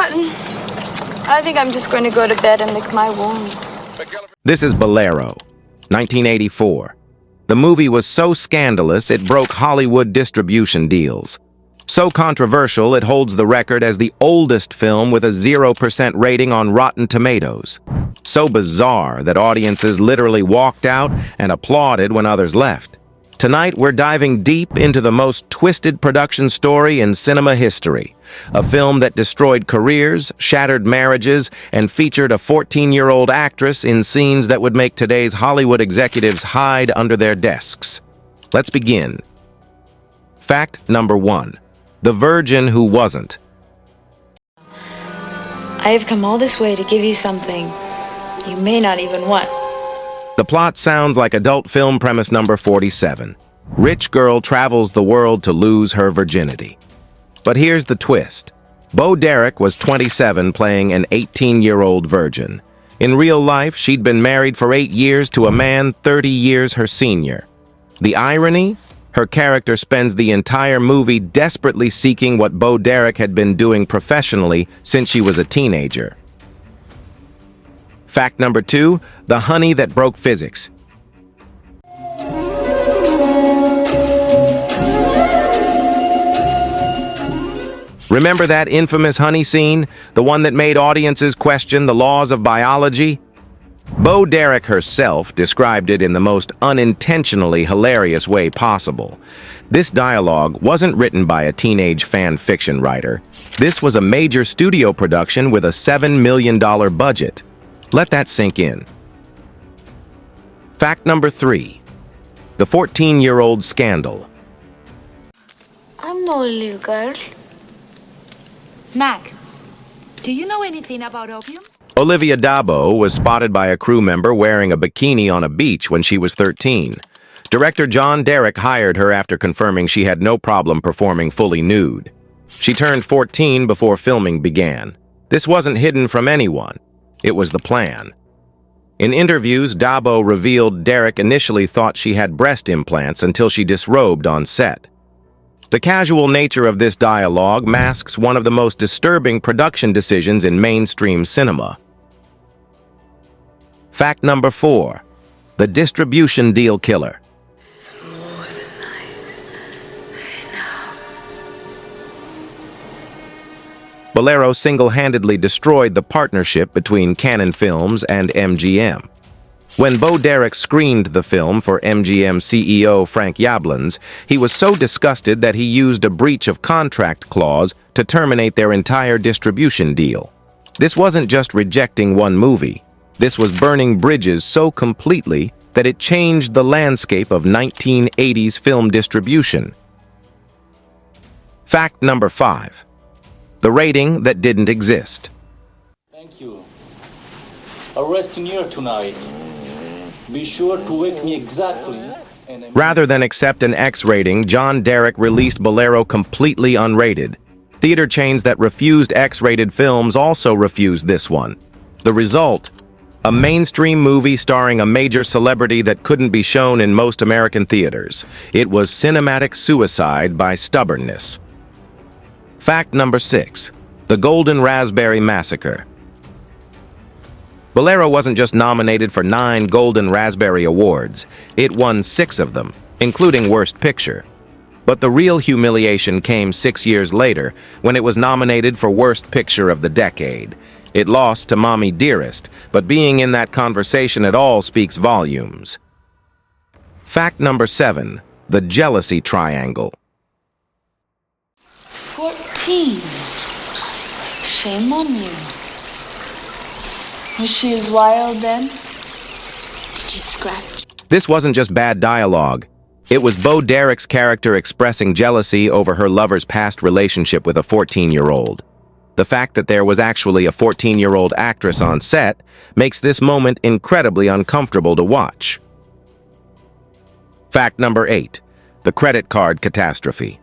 I think I'm just going to go to bed and lick my wounds. This is Bolero, 1984. The movie was so scandalous it broke Hollywood distribution deals. So controversial it holds the record as the oldest film with a 0% rating on Rotten Tomatoes. So bizarre that audiences literally walked out and applauded when others left. Tonight, we're diving deep into the most twisted production story in cinema history. A film that destroyed careers, shattered marriages, and featured a 14-year-old actress in scenes that would make today's Hollywood executives hide under their desks. Let's begin. Fact number 1. The Virgin Who Wasn't. I have come all this way to give you something you may not even want. The plot sounds like adult film premise number 47. Rich girl travels the world to lose her virginity. But here's the twist. Bo Derek was 27 playing an 18-year-old virgin. In real life, she'd been married for 8 years to a man 30 years her senior. The irony? Her character spends the entire movie desperately seeking what Bo Derek had been doing professionally since she was a teenager. Fact number 2, the honey that broke physics. Remember that infamous honey scene? The one that made audiences question the laws of biology? Bo Derek herself described it in the most unintentionally hilarious way possible. This dialogue wasn't written by a teenage fan fiction writer. This was a major studio production with a $7 million budget. Let that sink in. Fact number 3. The 14-year-old scandal. I'm no little girl. Mac, do you know anything about opium? Olivia Dabo was spotted by a crew member wearing a bikini on a beach when she was 13. Director John Derek hired her after confirming she had no problem performing fully nude. She turned 14 before filming began. This wasn't hidden from anyone. It was the plan. In interviews, Dabo revealed Derek initially thought she had breast implants until she disrobed on set. The casual nature of this dialogue masks one of the most disturbing production decisions in mainstream cinema. Fact number 4. The distribution deal killer. Bolero single-handedly destroyed the partnership between Cannon Films and MGM. When Bo Derek screened the film for MGM CEO Frank Yablans, he was so disgusted that he used a breach of contract clause to terminate their entire distribution deal. This wasn't just rejecting one movie. This was burning bridges so completely that it changed the landscape of 1980s film distribution. Fact number 5. The rating that didn't exist. Thank you. Arresting here tonight. Be sure to wake me exactly. Rather than accept an X rating, John Derek released Bolero completely unrated. Theater chains that refused X-rated films also refused this one. The result? A mainstream movie starring a major celebrity that couldn't be shown in most American theaters. It was cinematic suicide by stubbornness. Fact number 6. The Golden Raspberry Massacre. Bolero wasn't just nominated for 9 Golden Raspberry Awards. It won 6 of them, including Worst Picture. But the real humiliation came 6 years later, when it was nominated for Worst Picture of the Decade. It lost to Mommy Dearest, but being in that conversation at all speaks volumes. Fact number 7. The Jealousy Triangle. 14. Shame on you. Was she as wild then? Did you scratch? This wasn't just bad dialogue. It was Bo Derek's character expressing jealousy over her lover's past relationship with a 14-year-old. The fact that there was actually a 14-year-old actress on set makes this moment incredibly uncomfortable to watch. Fact number 8. The credit card catastrophe.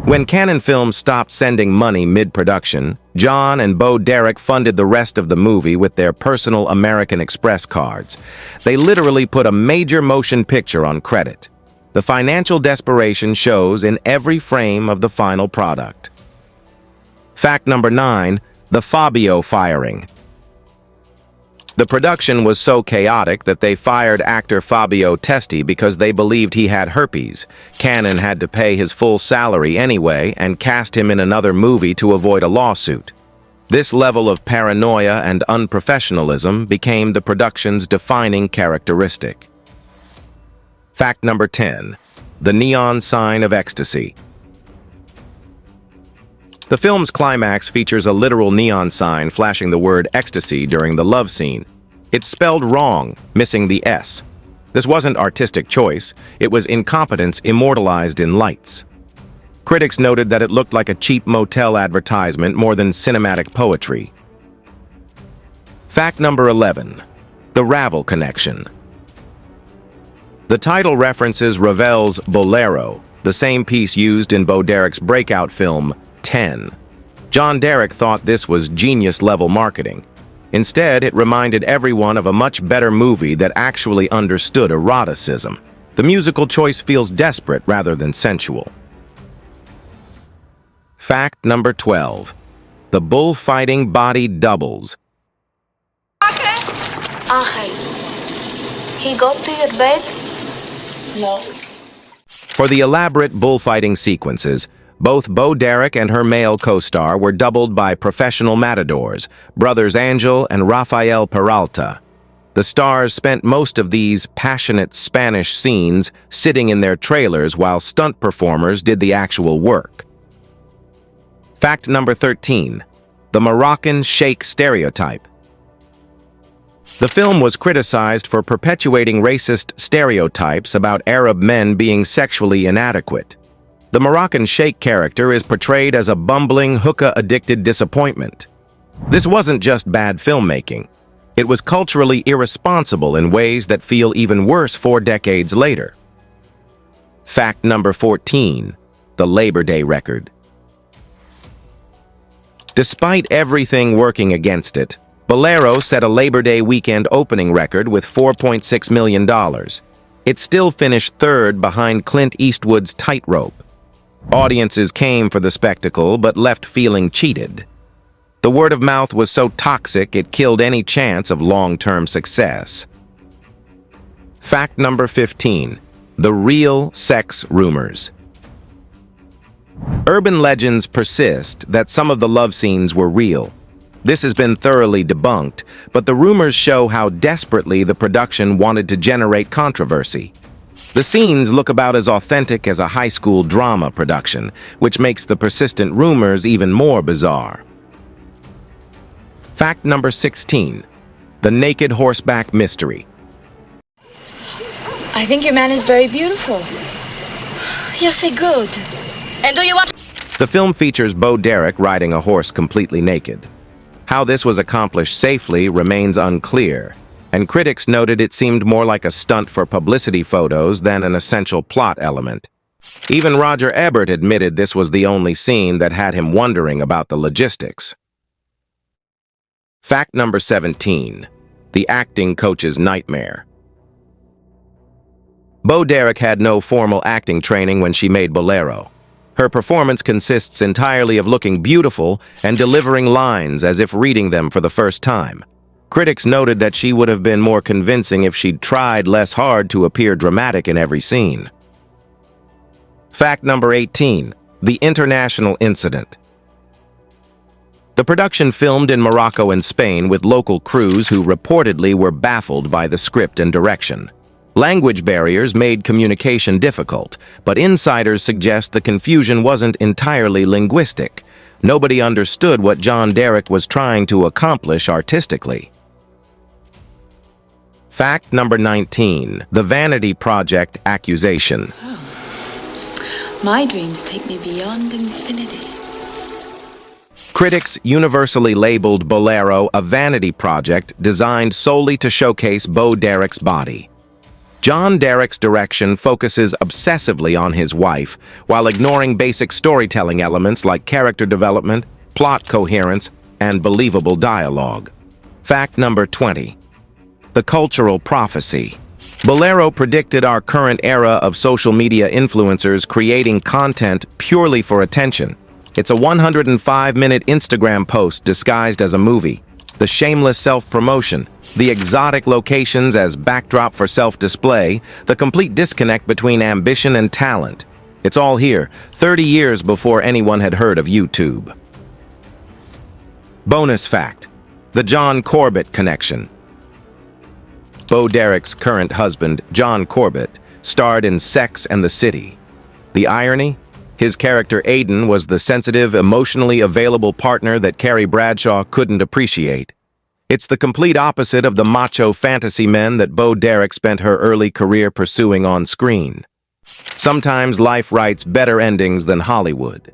When Cannon Films stopped sending money mid-production, John and Bo Derek funded the rest of the movie with their personal American Express cards. They literally put a major motion picture on credit. The financial desperation shows in every frame of the final product. Fact number 9, the Fabio firing. The production was so chaotic that they fired actor Fabio Testi because they believed he had herpes. Cannon had to pay his full salary anyway and cast him in another movie to avoid a lawsuit. This level of paranoia and unprofessionalism became the production's defining characteristic. Fact number 10, the neon sign of ecstasy. The film's climax features a literal neon sign flashing the word ecstasy during the love scene. It's spelled wrong, missing the S. This wasn't artistic choice, it was incompetence immortalized in lights. Critics noted that it looked like a cheap motel advertisement more than cinematic poetry. Fact number 11, the Ravel connection. The title references Ravel's Bolero, the same piece used in Bo Derek's breakout film, 10. John Derek thought this was genius-level marketing. Instead, it reminded everyone of a much better movie that actually understood eroticism. The musical choice feels desperate rather than sensual. Fact number 12, the bullfighting body doubles. Angel, he got to your bed? No. For the elaborate bullfighting sequences, both Bo Derek and her male co-star were doubled by professional matadors, brothers Angel and Rafael Peralta. The stars spent most of these passionate Spanish scenes sitting in their trailers while stunt performers did the actual work. Fact number 13, the Moroccan sheikh stereotype. The film was criticized for perpetuating racist stereotypes about Arab men being sexually inadequate. The Moroccan sheikh character is portrayed as a bumbling, hookah-addicted disappointment. This wasn't just bad filmmaking. It was culturally irresponsible in ways that feel even worse 4 decades later. Fact number 14, the Labor Day record. Despite everything working against it, Bolero set a Labor Day weekend opening record with $4.6 million. It still finished third behind Clint Eastwood's Tightrope. Audiences came for the spectacle but left feeling cheated. The word of mouth was so toxic it killed any chance of long-term success. Fact number 15, the real sex rumors. Urban legends persist that some of the love scenes were real. This has been thoroughly debunked, but the rumors show how desperately the production wanted to generate controversy. The scenes look about as authentic as a high school drama production, which makes the persistent rumors even more bizarre. Fact number 16, the naked horseback mystery. I think your man is very beautiful. You say good. And do you want... The film features Bo Derek riding a horse completely naked. How this was accomplished safely remains unclear, and critics noted it seemed more like a stunt for publicity photos than an essential plot element. Even Roger Ebert admitted this was the only scene that had him wondering about the logistics. Fact number 17, the acting coach's nightmare. Bo Derek had no formal acting training when she made Bolero. Her performance consists entirely of looking beautiful and delivering lines as if reading them for the first time. Critics noted that she would have been more convincing if she'd tried less hard to appear dramatic in every scene. Fact number 18, the international incident. The production filmed in Morocco and Spain with local crews who reportedly were baffled by the script and direction. Language barriers made communication difficult, but insiders suggest the confusion wasn't entirely linguistic. Nobody understood what John Derek was trying to accomplish artistically. Fact number 19, the Vanity Project accusation. My dreams take me beyond infinity. Critics universally labeled Bolero a vanity project designed solely to showcase Bo Derek's body. John Derek's direction focuses obsessively on his wife, while ignoring basic storytelling elements like character development, plot coherence, and believable dialogue. Fact number 20, the cultural prophecy. Bolero predicted our current era of social media influencers creating content purely for attention. It's a 105-minute Instagram post disguised as a movie, the shameless self-promotion, the exotic locations as backdrop for self-display, the complete disconnect between ambition and talent. It's all here, 30 years before anyone had heard of YouTube. Bonus fact: the John Corbett connection. Bo Derek's current husband, John Corbett, starred in Sex and the City. The irony? His character Aiden was the sensitive, emotionally available partner that Carrie Bradshaw couldn't appreciate. It's the complete opposite of the macho fantasy men that Bo Derek spent her early career pursuing on screen. Sometimes life writes better endings than Hollywood.